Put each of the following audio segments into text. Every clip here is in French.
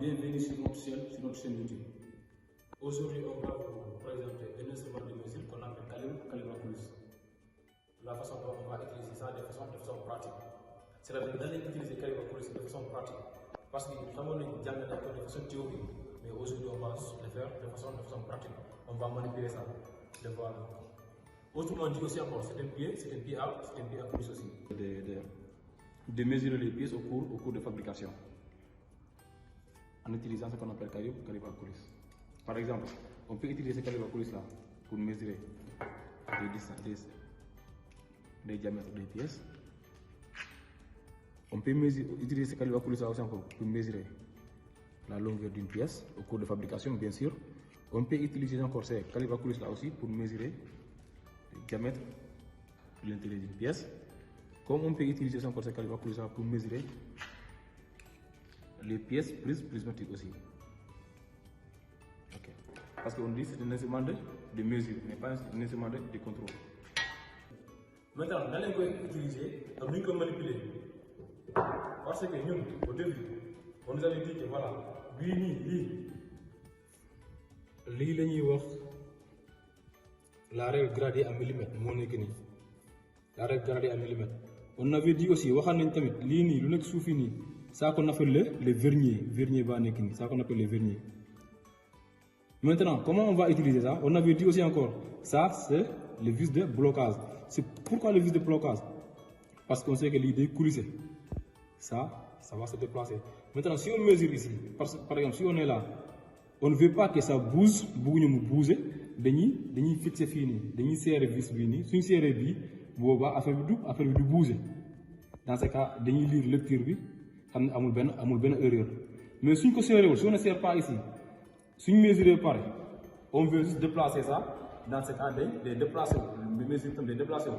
bienvenue sur notre chaîne YouTube. Aujourd'hui, on va vous présenter un instrument de mesure qu'on appelle calibra-coulisse. La façon dont on va utiliser ça de façon pratique. C'est-à-dire d'aller utiliser calibra-coulisse de façon pratique. Parce que nous avons de façon théorique, mais aujourd'hui, on va le faire de façon pratique. On va manipuler ça. Voilà. Autrement dit aussi encore, c'est un pied à coulisse aussi. De mesurer les pièces au cours de fabrication en utilisant ce qu'on appelle calibra-coulisse. Par exemple, on peut utiliser ce calibra-coulisse là pour mesurer les diamètres des pièces. On peut utiliser ce calibra-coulisse là aussi encore pour mesurer la longueur d'une pièce au cours de fabrication, bien sûr. On peut utiliser encore ces calibra-coulisse là aussi pour mesurer le diamètre de l'intérieur d'une pièce. Comme on peut utiliser encore ces calibra-coulisse là pour mesurer les pièces prismatiques aussi. Okay. Parce qu'on dit que c'est un instrument de mesure, mais pas un instrument de contrôle. Maintenant, nous allons utiliser un micro manipuler. Parce que nous, au début, on nous avait dit que voilà, la règle gradée à millimètres. La règle gradée à millimètres. On avait dit aussi, ça qu'on appelle le vernier, ça qu'on appelle le vernier. Maintenant, comment on va utiliser ça? On avait dit aussi encore, ça c'est le vis de blocage. C'est pourquoi le vis de blocage? Parce qu'on sait que l'idée coulisse. Ça va se déplacer. Maintenant, si on mesure ici, par exemple, si on est là, on ne veut pas que ça bouge, bouger, dañuy fixer fini, dañuy serrer vis bi ni, suñu serrer bi boba affaire bi du bouger. Dans ce cas, dañuy lire lecture bi, xamni amul ben erreur. Mais suñ ko serré wul, si on ne serre pas ici, suñ mesurer pareil, on veut juste déplacer ça. Dans ce cas, day déplacer le mesure tam day déplacer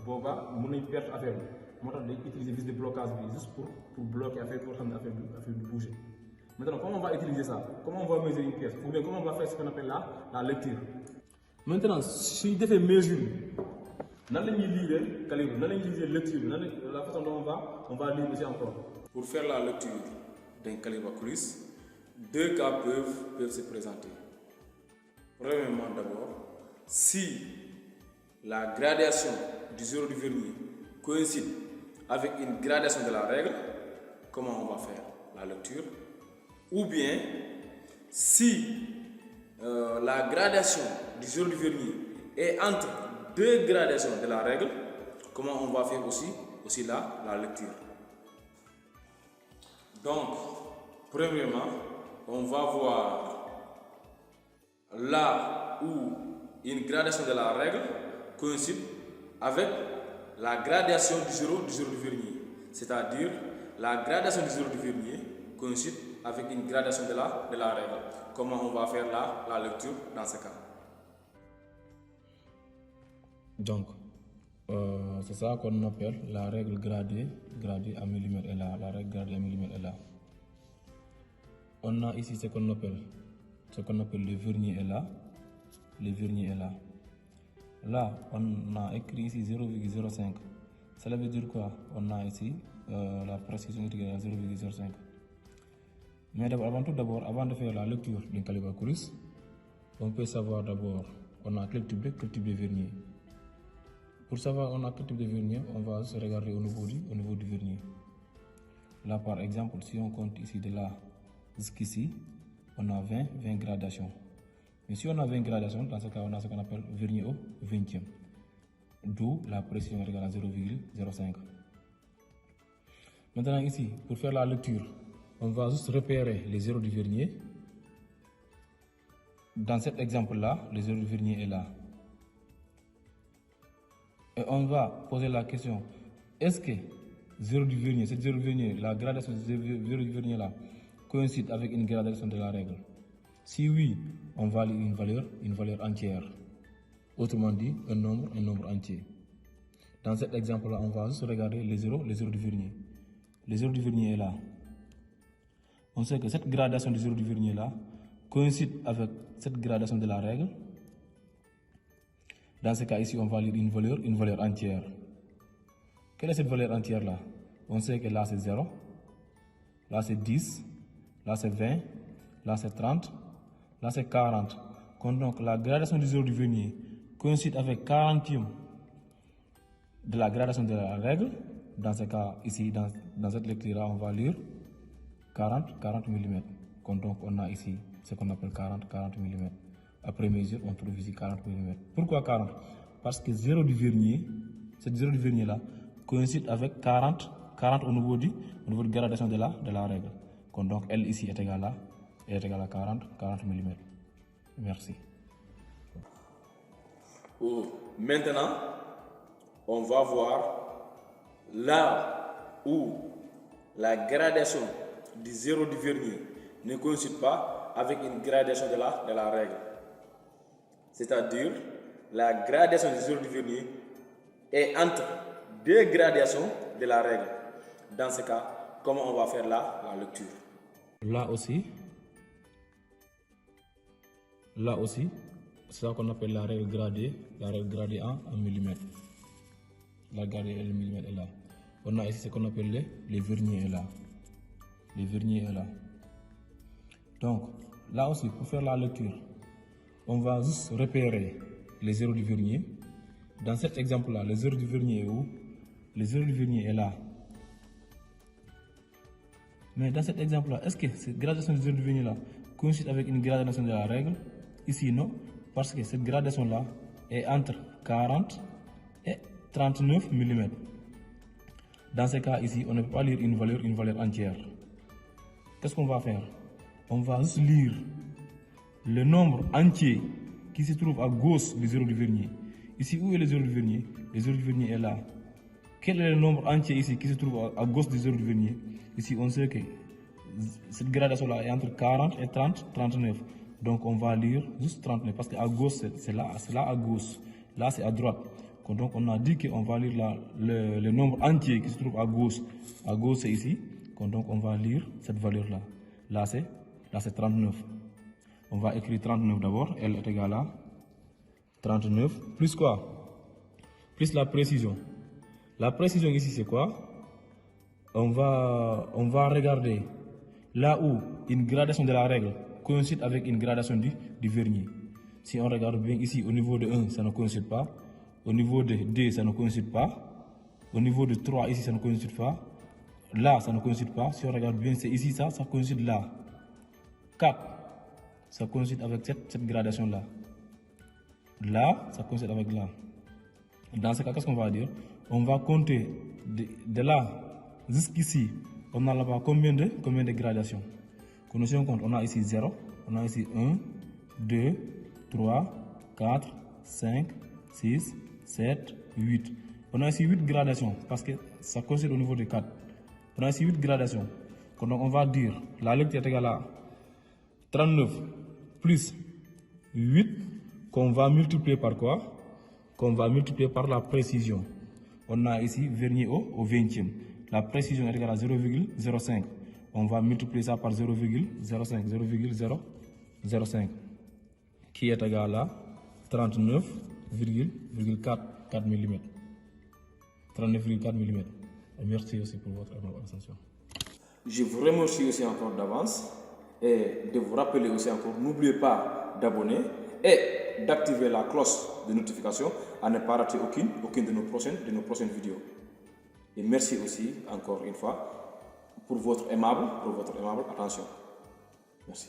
boba mën nañ perdre affaire bi. Motax day utiliser vis de blocage bi juste pour bloquer affaire pour xamni affaire du bouger. Maintenant, comment on va utiliser ça? Comment on va mesurer une pièce? Ou bien comment on va faire ce qu'on appelle la lecture? Maintenant, si on fait mesure, nous allons lire le calibre, nous allons lire la lecture, la façon dont on va lire aussi encore. Pour faire la lecture d'un calibra-coulisse, deux cas peuvent se présenter. Premièrement, d'abord, si la gradation du zéro du vernier coïncide avec une gradation de la règle, comment on va faire la lecture? Ou bien, si la gradation du zéro du vernier est entre deux gradations de la règle, comment on va faire aussi la lecture? Donc, premièrement, on va voir là où une gradation de la règle coïncide avec la gradation du zéro du vernier. C'est-à-dire, la gradation du zéro du vernier coïncide avec une gradation de la règle. Comment on va faire la lecture dans ce cas? Donc, c'est ça qu'on appelle la règle gradée à millimètre est là. La règle gradée à millimètre est là. On a ici ce qu'on appelle le vernier est là. Le vernier est là. Là, on a écrit ici 0,05. Cela veut dire quoi? On a ici la précision égale à 0,05. Mais avant de faire la lecture d'un calibra-coulisse, on peut savoir d'abord, on a quel type de vernier. Pour savoir on a quel type de vernier, on va se regarder au niveau du vernier. Là, par exemple, si on compte ici de là jusqu'ici, on a 20 gradations. Mais si on a 20 gradations, dans ce cas, on a ce qu'on appelle vernier au 20e. D'où la précision égale à 0,05. Maintenant ici, pour faire la lecture, on va juste repérer les zéros du vernier. Dans cet exemple-là, le zéro du vernier est là. Et on va poser la question, est-ce que zéro du vernier, cette zéro du vernier, la gradation de zéro du vernier là, coïncide avec une gradation de la règle? Si oui, on va lire une valeur entière. Autrement dit, un nombre entier. Dans cet exemple-là, on va juste regarder les zéros du vernier. Le zéro du vernier est là. On sait que cette gradation du zéro du vernier là coïncide avec cette gradation de la règle. Dans ce cas ici, on va lire une valeur entière. Quelle est cette valeur entière là? On sait que là c'est 0, là c'est 10, là c'est 20, là c'est 30, là c'est 40. Donc la gradation du zéro du vernier coïncide avec 40e de la gradation de la règle. Dans ce cas, ici, dans cette lecture-là, on va lire 40 mm. Donc on a ici ce qu'on appelle 40 mm. Après mesure, on trouve ici 40 mm. Pourquoi 40? Parce que zéro du vernier, cette zéro du vernier-là, coïncide avec 40 au niveau de gradation de la règle. Donc L ici est égal à 40 mm. Merci. Maintenant, on va voir là où la gradation du zéro du vernier ne coïncide pas avec une gradation de la règle. C'est-à-dire, la gradation du zéro du vernier est entre deux gradations de la règle. Dans ce cas, comment on va faire la lecture? Là aussi, c'est ça qu'on appelle la règle gradée en millimètres. La gradée en millimètres est là. On a ici ce qu'on appelle les verniers là. Les verniers est là. Donc, là aussi, pour faire la lecture, on va juste repérer les zéros du vernier. Dans cet exemple-là, le zéro du vernier est où? Le zéro du vernier est là. Mais dans cet exemple-là, est-ce que cette gradation du zéro du vernier-là coïncide avec une gradation de la règle? Ici, non, parce que cette gradation-là est entre 40 et 39 mm. Dans ce cas ici, on ne peut pas lire une valeur entière. Qu'est-ce qu'on va faire? On va juste lire le nombre entier qui se trouve à gauche du zéro du vernier. Ici, où est le zéro du vernier? Le zéro du vernier est là. Quel est le nombre entier ici qui se trouve à gauche du zéro du vernier? Ici, on sait que cette gradation-là est entre 40 et 39. Donc, on va lire juste 39 parce qu'à gauche, c'est là à gauche. Là, c'est à droite. Donc, on a dit qu'on va lire le nombre entier qui se trouve à gauche. À gauche, c'est ici. Donc, on va lire cette valeur-là. Là, c'est 39. On va écrire 39 d'abord. L est égal à 39. Plus quoi? Plus la précision. La précision ici, c'est quoi? On va regarder là où une gradation de la règle coïncide avec une gradation du vernier. Si on regarde bien ici, au niveau de 1, ça ne coïncide pas. Au niveau de 2, ça ne coïncide pas. Au niveau de 3, ici, ça ne coïncide pas. Là, ça ne coïncide pas. Si on regarde bien, c'est ici, ça coïncide là. 4, ça coïncide avec cette gradation-là. Là, ça coïncide avec là. Dans ce cas, qu'est-ce qu'on va dire? On va compter de là jusqu'ici. On a là-bas combien de gradations? Quand on compte, on a ici 0, on a ici 1, 2, 3, 4, 5, 6, 7, 8. On a ici 8 gradations parce que ça coïncide au niveau de 4. On a ici 8 gradations. Donc on va dire la lecture est égale à 39 plus 8 qu'on va multiplier par quoi? Qu'on va multiplier par la précision. On a ici vernier au 20e. La précision est égale à 0,05. On va multiplier ça par 0,05 qui est égal à 39,4 mm. 39,4 mm. Merci aussi pour votre attention. Je vous remercie aussi encore d'avance et de vous rappeler aussi encore, n'oubliez pas d'abonner et d'activer la cloche de notification à ne pas rater aucune de nos prochaines vidéos. Et merci aussi encore une fois pour votre aimable attention. Merci.